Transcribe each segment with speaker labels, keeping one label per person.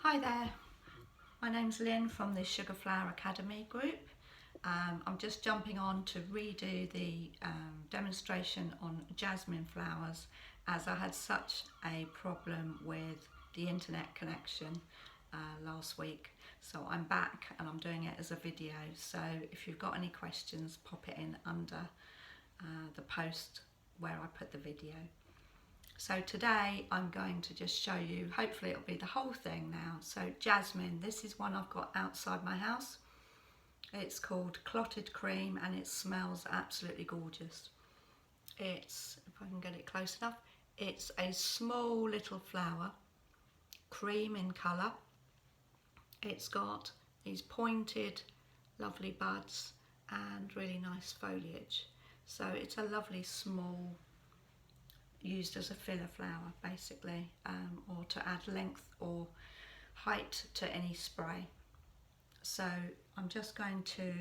Speaker 1: Hi there, my name's Lynn from the Sugar Flower Academy group. I'm just jumping on to redo the demonstration on jasmine flowers as I had such a problem with the internet connection last week. So I'm back and I'm doing it as a video. So if you've got any questions, pop it in under the post where I put the video. So today I'm going to just show you, hopefully it'll be the whole thing now. So jasmine, this is one I've got outside my house. It's called Clotted Cream and it smells absolutely gorgeous. It's, if I can get it close enough, it's a small little flower, cream in colour. It's got these pointed lovely buds and really nice foliage. So it's a lovely small, used as a filler flower basically, or to add length or height to any spray. So I'm just going to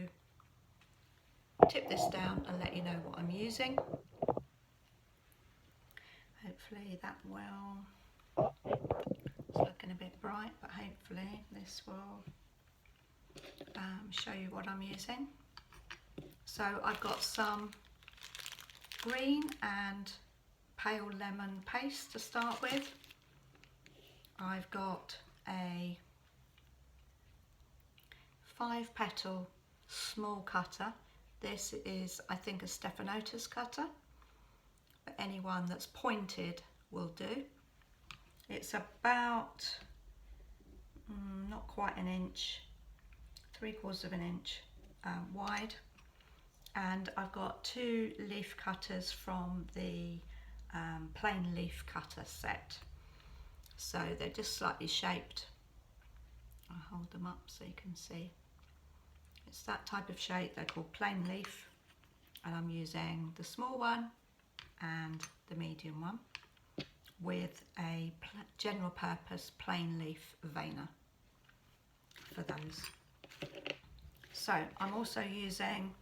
Speaker 1: tip this down and let you know what I'm using. Hopefully that will, it's looking a bit bright, but hopefully this will show you what I'm using. So I've got some green and pale lemon paste to start with. I've got a 5-petal small cutter. This is, I think, a Stephanotis cutter, but anyone that's pointed will do. It's about not quite an inch, 3/4 of an inch wide, and I've got 2 leaf cutters from the plain leaf cutter set. So they're just slightly shaped. I'll hold them up so you can see. It's that type of shape, they're called plain leaf, and I'm using the small one and the medium one with a general purpose plain leaf veiner for those. So I'm also using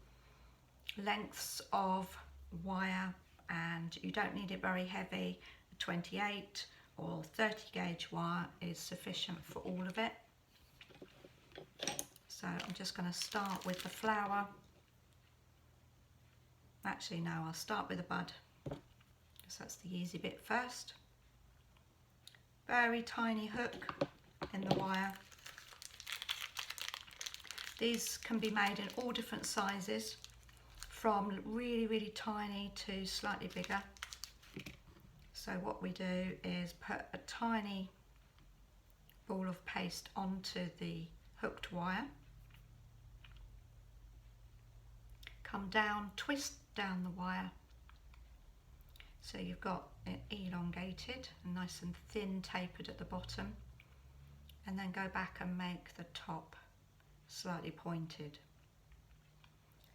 Speaker 1: lengths of wire, and you don't need it very heavy. 28 or 30 gauge wire is sufficient for all of it. So I'm just going to start with the flower. Actually no, I'll start with the bud because that's the easy bit first. Very tiny hook in the wire. These can be made in all different sizes, from really tiny to slightly bigger. So what we do is put a tiny ball of paste onto the hooked wire, come down, twist down the wire so you've got it elongated and nice and thin tapered at the bottom, and then go back and make the top slightly pointed.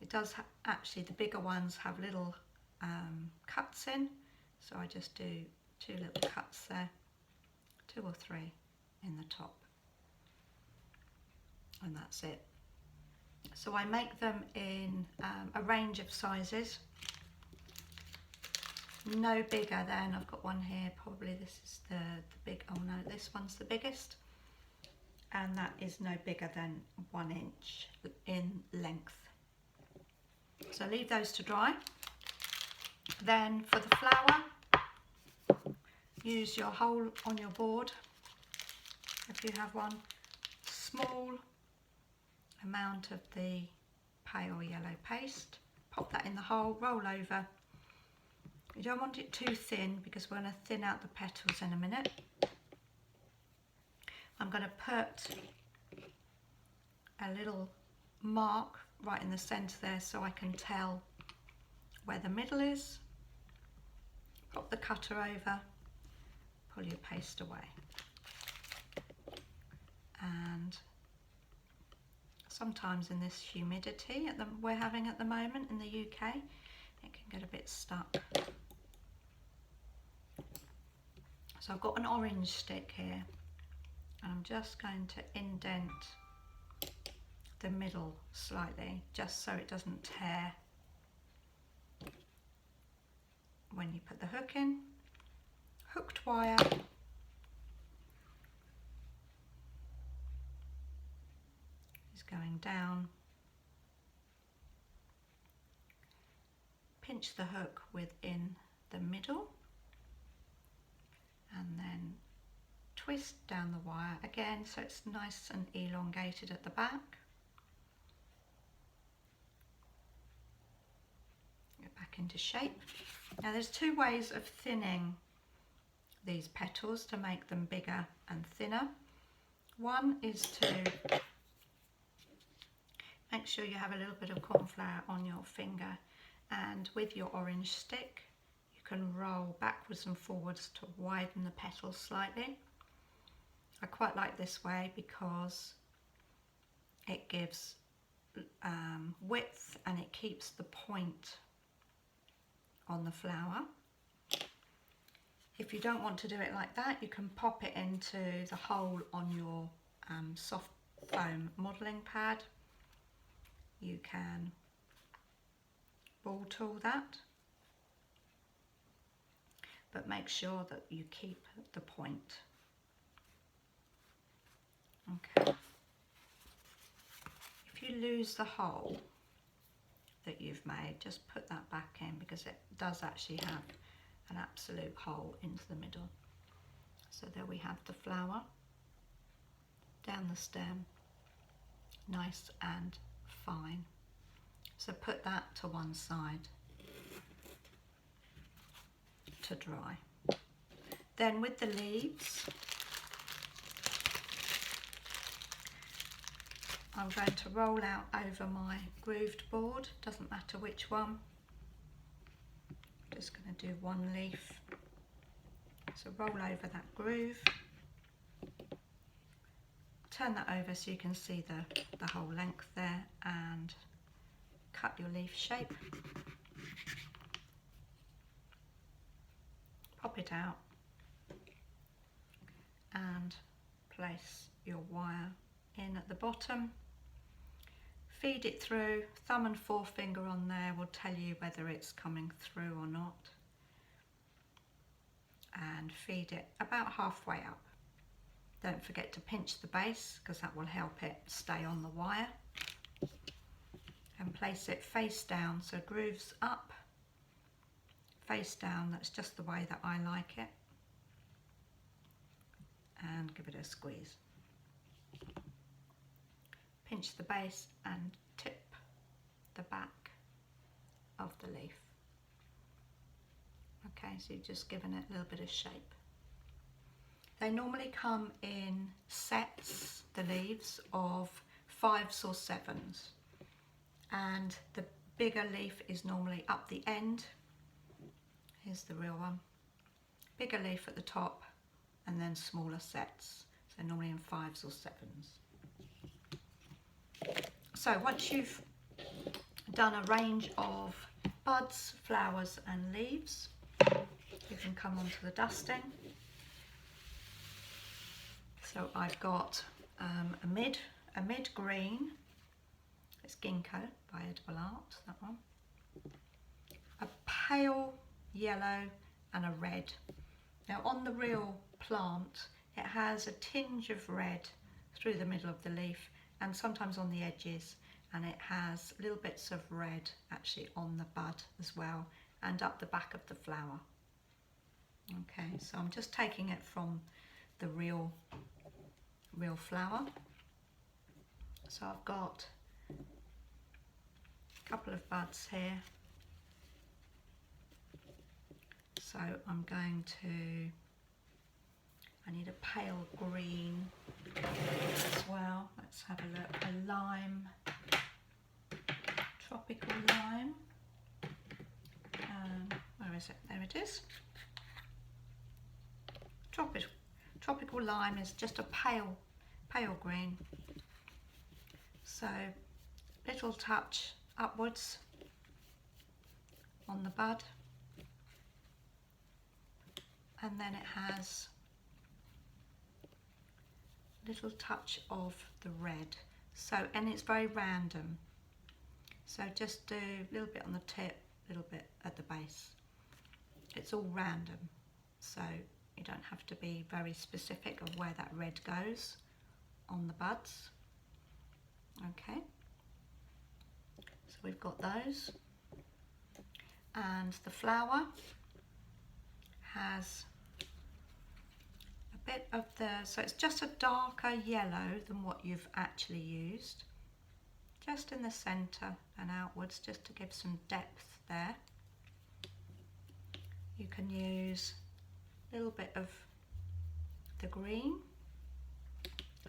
Speaker 1: It does actually, the bigger ones have little cuts in, so I just do 2 little cuts there, 2 or 3 in the top, and that's it. So I make them in a range of sizes, no bigger than, I've got one here, probably this is the big, oh no, this one's the biggest, and that is no bigger than 1 inch in length. So leave those to dry. Then for the flower, use your hole on your board, if you have one, small amount of the pale yellow paste, pop that in the hole, roll over. You don't want it too thin because we're going to thin out the petals in a minute. I'm going to put a little mark right in the centre there so I can tell where the middle is. Pop the cutter over, pull your paste away, and sometimes in this humidity we're having at the moment in the UK, it can get a bit stuck. So I've got an orange stick here, and I'm just going to indent the middle slightly, just so it doesn't tear when you put the hook in. Hooked wire, going down. Pinch the hook within the middle and then twist down the wire again so it's nice and elongated at the back. Get back into shape. Now there's two ways of thinning these petals to make them bigger and thinner. One is to make sure you have a little bit of corn flour on your finger, and with your orange stick you can roll backwards and forwards to widen the petals slightly. I quite like this way because it gives width and it keeps the point on the flower. If you don't want to do it like that, you can pop it into the hole on your soft foam modelling pad. You can ball tool that, but make sure that you keep the point. Okay. If you lose the hole that you've made, just put that back in because it does actually have an absolute hole into the middle. So there we have the flower down the stem, nice and fine. So put that to one side to dry. Then with the leaves, I'm going to roll out over my grooved board, doesn't matter which one. Just going to do one leaf. So roll over that groove. Turn that over so you can see the whole length there, and cut your leaf shape. Pop it out and place your wire in at the bottom. Feed it through. Thumb and forefinger on there will tell you whether it's coming through or not. And feed it about halfway up. Don't forget to pinch the base because that will help it stay on the wire. And place it face down, so grooves up, face down. That's just the way that I like it. And give it a squeeze. Pinch the base and tip the back of the leaf. Okay, so you've just given it a little bit of shape. They normally come in sets, the leaves, of 5s or 7s. And the bigger leaf is normally up the end. Here's the real one. Bigger leaf at the top and then smaller sets. So normally in 5s or 7s. So once you've done a range of buds, flowers and leaves, you can come on to the dusting. So I've got a mid green, it's Ginkgo by Edible Art, that one. A pale yellow and a red. Now on the real plant it has a tinge of red through the middle of the leaf and sometimes on the edges, and it has little bits of red actually on the bud as well and up the back of the flower. Okay, so I'm just taking it from the real flower. So I've got a couple of buds here. So I'm going to, I need a pale green as well. Let's have a look. A lime, tropical lime. Where is it? There it is. Tropical lime is just a pale green. So little touch upwards on the bud, and then it has a little touch of the red. So, and it's very random. So just do a little bit on the tip, a little bit at the base. It's all random, so you don't have to be very specific of where that red goes on the buds. Okay, so we've got those, and the flower has a bit of so it's just a darker yellow than what you've actually used, just in the centre and outwards, just to give some depth there. You can use a little bit of the green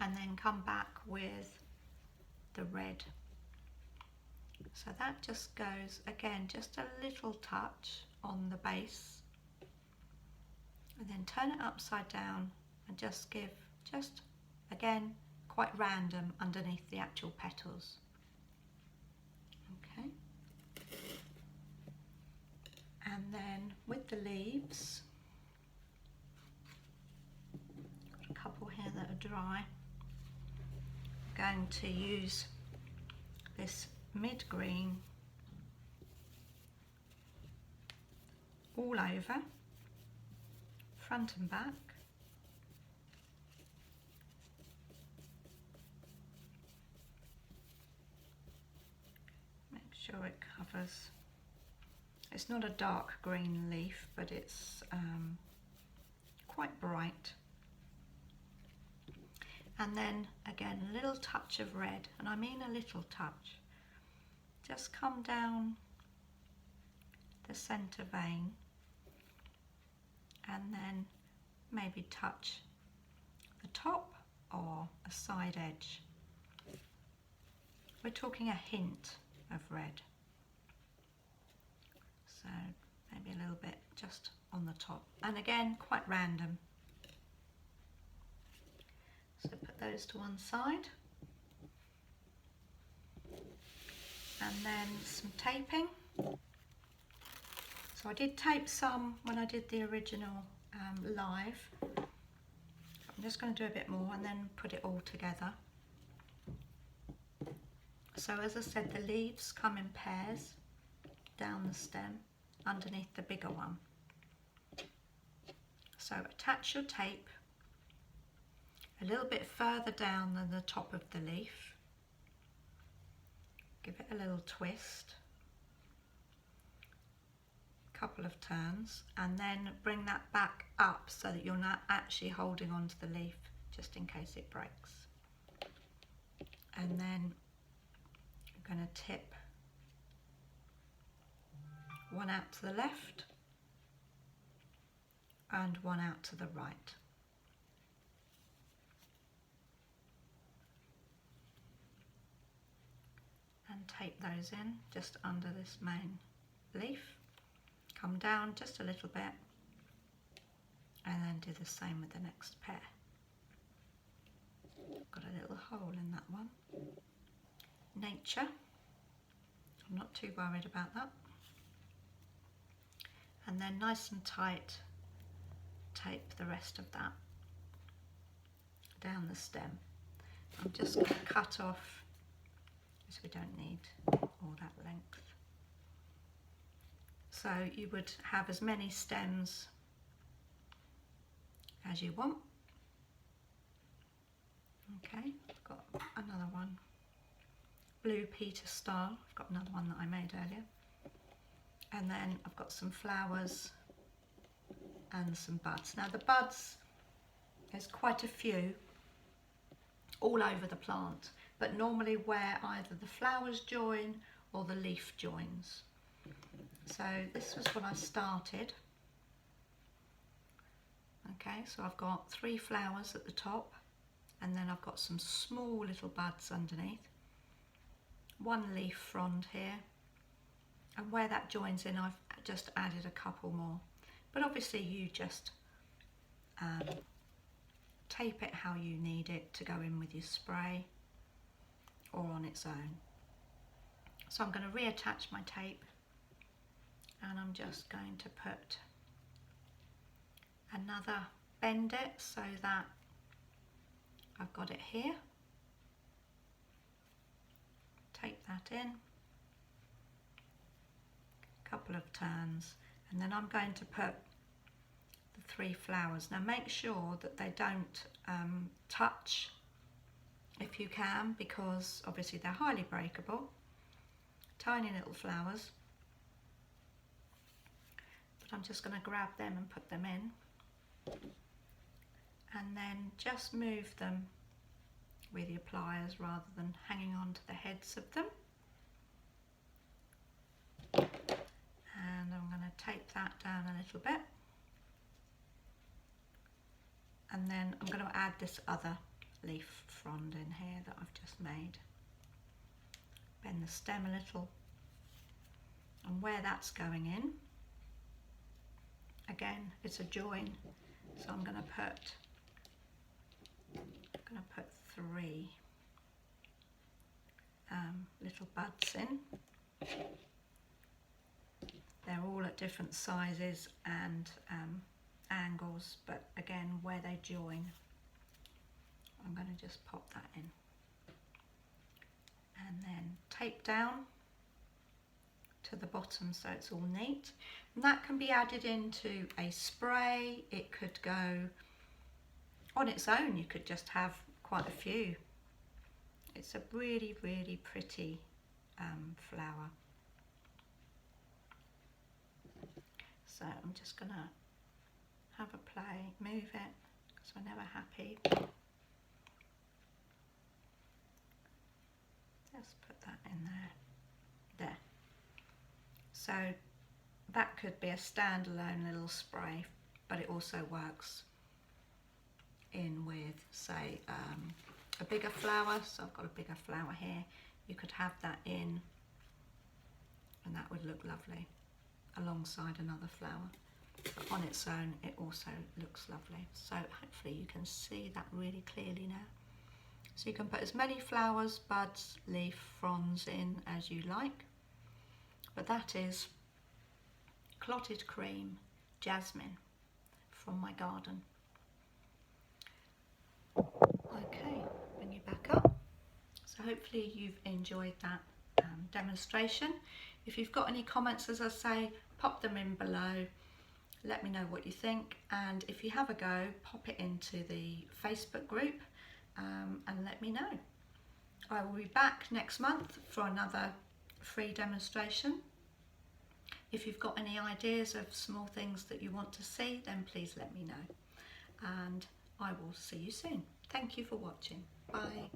Speaker 1: and then come back with the red. So that just goes, again, just a little touch on the base, and then turn it upside down and just give, just again, quite random underneath the actual petals. Okay. And then with the leaves, got a couple here that are dry. I'm going to use this mid green all over, front and back. Make sure it covers. It's not a dark green leaf, but it's quite bright. And then again, a little touch of red, and I mean a little touch. Just come down the centre vein and then maybe touch the top or a side edge. We're talking a hint of red. So maybe a little bit just on the top. And again, quite random. So put those to one side. And then some taping. So I did tape some when I did the original live. I'm just going to do a bit more and then put it all together. So as I said, the leaves come in pairs down the stem underneath the bigger one. So attach your tape a little bit further down than the top of the leaf. Give it a little twist, a couple of turns, and then bring that back up so that you're not actually holding onto the leaf, just in case it breaks. And then you're going to tip one out to the left and one out to the right. And tape those in just under this main leaf. Come down just a little bit and then do the same with the next pair. Got a little hole in that one. Nature. I'm not too worried about that. And then nice and tight, tape the rest of that down the stem. I'm just going to cut off, because we don't need all that length. So you would have as many stems as you want. Okay, I've got another one. Blue Peter style. I've got another one that I made earlier. And then I've got some flowers and some buds. Now the buds, there's quite a few all over the plant, but normally where either the flowers join or the leaf joins. So this was when I started. Okay, so I've got 3 flowers at the top, and then I've got some small little buds underneath. 1 leaf frond here, and where that joins in I've just added a couple more. But obviously you just tape it how you need it to go in with your spray or on its own. So I'm going to reattach my tape, and I'm just going to put another, bend it so that I've got it here. Tape that in, a couple of turns, and then I'm going to put the 3 flowers. Now make sure that they don't touch if you can, because obviously they're highly breakable, tiny little flowers. But I'm just going to grab them and put them in, and then just move them with your pliers rather than hanging on to the heads of them. And I'm going to tape that down a little bit, and then I'm going to add this other leaf frond in here that I've just made. Bend the stem a little, and where that's going in, again it's a join, so I'm going to put 3 little buds in. They're all at different sizes and angles, but again where they join, I'm going to just pop that in, and then tape down to the bottom so it's all neat. And that can be added into a spray. It could go on its own, you could just have quite a few. It's a really, really pretty flower. So I'm just going to have a play, move it, because we're never happy. Just put that in there. So that could be a standalone little spray, but it also works in with, say, a bigger flower. So I've got a bigger flower here. You could have that in, and that would look lovely alongside another flower. But on its own, it also looks lovely. So hopefully you can see that really clearly now. So you can put as many flowers, buds, leaf, fronds in as you like. But that is clotted cream jasmine from my garden. Okay, bring you back up. So hopefully you've enjoyed that demonstration. If you've got any comments, as I say, pop them in below. Let me know what you think, and if you have a go, pop it into the Facebook group and let me know. I will be back next month for another free demonstration. If you've got any ideas of small things that you want to see, then please let me know, and I will see you soon. Thank you for watching. Bye.